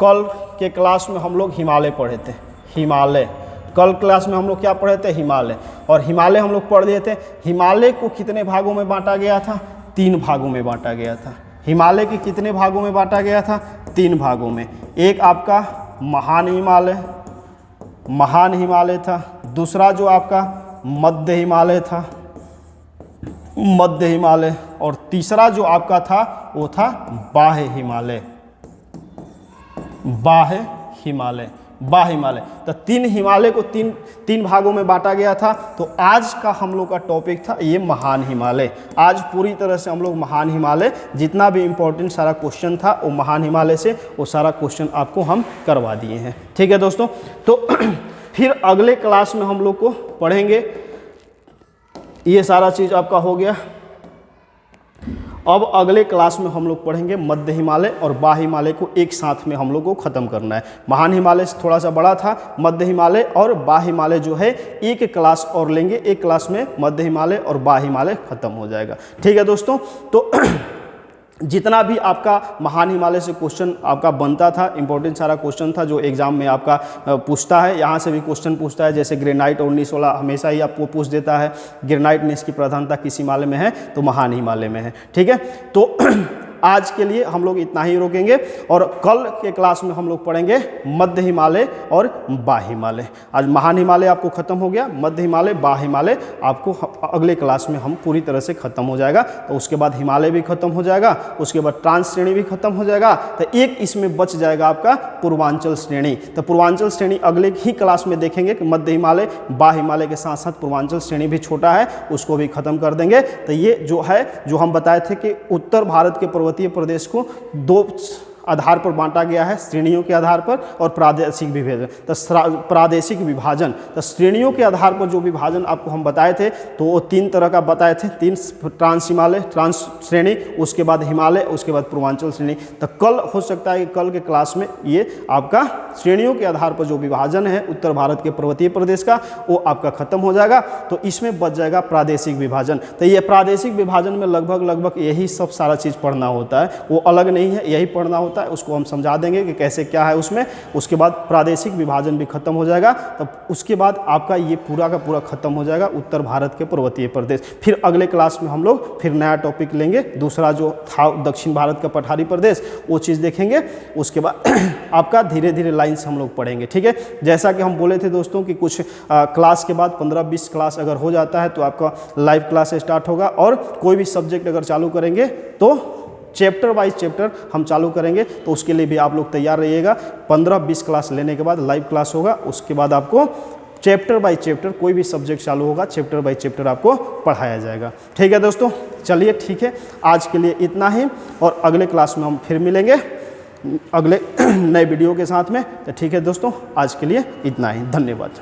कल के क्लास में हम लोग हिमालय पढ़े थे। हिमालय कल क्लास में हम लोग क्या पढ़े थे, हिमालय। और हिमालय हम लोग पढ़ लिए थे। हिमालय को कितने भागों में बांटा गया था, 3 भागों में बांटा गया था। हिमालय के कितने भागों में बांटा गया था, 3 भागों में। एक आपका महान हिमालय था। दूसरा जो आपका मध्य हिमालय था, मध्य हिमालय। और तीसरा जो आपका था वो था बाह्य हिमालय, बाह्य हिमालय, बाह्य हिमालय। तो 3 हिमालय को 3 भागों में बांटा गया था। तो आज का हम लोग का टॉपिक था ये महान हिमालय। आज पूरी तरह से हम लोग महान हिमालय, जितना भी इम्पोर्टेंट सारा क्वेश्चन था वो महान हिमालय से वो सारा क्वेश्चन आपको हम करवा दिए हैं, ठीक है दोस्तों। तो फिर अगले क्लास में हम लोग को पढ़ेंगे, ये सारा चीज़ आपका हो गया। अब अगले क्लास में हम लोग पढ़ेंगे मध्य हिमालय और बाह्य हिमालय को एक साथ में हम लोग को ख़त्म करना है। महान हिमालय से थोड़ा सा बड़ा था, मध्य हिमालय और बाह्य हिमालय जो है एक क्लास और लेंगे। एक क्लास में मध्य हिमालय और बाह्य हिमालय ख़त्म हो जाएगा, ठीक है दोस्तों। तो जितना भी आपका महान हिमालय से क्वेश्चन आपका बनता था, इंपॉर्टेंट सारा क्वेश्चन था जो एग्जाम में आपका पूछता है, यहाँ से भी क्वेश्चन पूछता है। जैसे ग्रेनाइट और नीस वाला हमेशा ही आपको पूछ देता है, ग्रेनाइट नीस की प्रधानता किस हिमालय में है, तो महान हिमालय में है, ठीक है। तो आज के लिए हम लोग इतना ही रोकेंगे और कल के क्लास में हम लोग पढ़ेंगे मध्य हिमालय और बाह्य हिमालय। आज महान हिमालय आपको ख़त्म हो गया, मध्य हिमालय, बाह्य हिमालय आपको अगले क्लास में हम पूरी तरह से ख़त्म हो जाएगा। तो उसके बाद हिमालय भी ख़त्म हो जाएगा, उसके बाद ट्रांस श्रेणी भी ख़त्म हो जाएगा। तो एक इसमें बच जाएगा आपका पूर्वांचल श्रेणी। तो पूर्वांचल श्रेणी अगले ही क्लास में देखेंगे कि मध्य हिमालय, बाह्य हिमालय के साथ साथ पूर्वांचल श्रेणी भी छोटा है, उसको भी ख़त्म कर देंगे। तो ये जो है, जो हम बताए थे कि उत्तर भारत के पर्वतीय प्रदेश को दो आधार पर बांटा गया है, श्रेणियों के आधार पर और प्रादेशिक विभाजन। तो प्रादेशिक विभाजन, तो श्रेणियों के आधार पर जो विभाजन आपको हम बताए थे तो वो 3 तरह का बताए थे, 3 ट्रांस हिमालय ट्रांस श्रेणी, उसके बाद हिमालय, उसके बाद पूर्वांचल श्रेणी। तो कल हो सकता है कि कल के क्लास में ये आपका श्रेणियों के आधार पर जो विभाजन है उत्तर भारत के पर्वतीय प्रदेश का वो आपका खत्म हो जाएगा, तो इसमें बच जाएगा प्रादेशिक विभाजन। तो ये प्रादेशिक विभाजन में लगभग यही सब सारा चीज़ पढ़ना होता है, वो अलग नहीं है, यही पढ़ना होता है। उसको हम समझा देंगे कि कैसे क्या है उसमें। उसके बाद प्रादेशिक विभाजन भी खत्म हो जाएगा, तब उसके बाद आपका ये पूरा का पूरा खत्म हो जाएगा उत्तर भारत के पर्वतीय प्रदेश। फिर अगले क्लास में हम लोग फिर नया टॉपिक लेंगे, दूसरा जो था दक्षिण भारत का पठारी प्रदेश, वो चीज़ देखेंगे। उसके बाद आपका धीरे धीरे लाइन से हम लोग पढ़ेंगे, ठीक है। जैसा कि हम बोले थे दोस्तों कि कुछ क्लास के बाद 15-20 क्लास अगर हो जाता है तो आपका लाइव क्लास स्टार्ट होगा, और कोई भी सब्जेक्ट अगर चालू करेंगे तो चैप्टर वाइज चैप्टर हम चालू करेंगे, तो उसके लिए भी आप लोग तैयार रहिएगा। 15-20 क्लास लेने के बाद लाइव क्लास होगा, उसके बाद आपको चैप्टर बाय चैप्टर कोई भी सब्जेक्ट चालू होगा, चैप्टर बाय चैप्टर आपको पढ़ाया जाएगा, ठीक है दोस्तों। चलिए ठीक है, आज के लिए इतना ही, और अगले क्लास में हम फिर मिलेंगे अगले नए वीडियो के साथ में। तो ठीक है दोस्तों, आज के लिए इतना ही, धन्यवाद।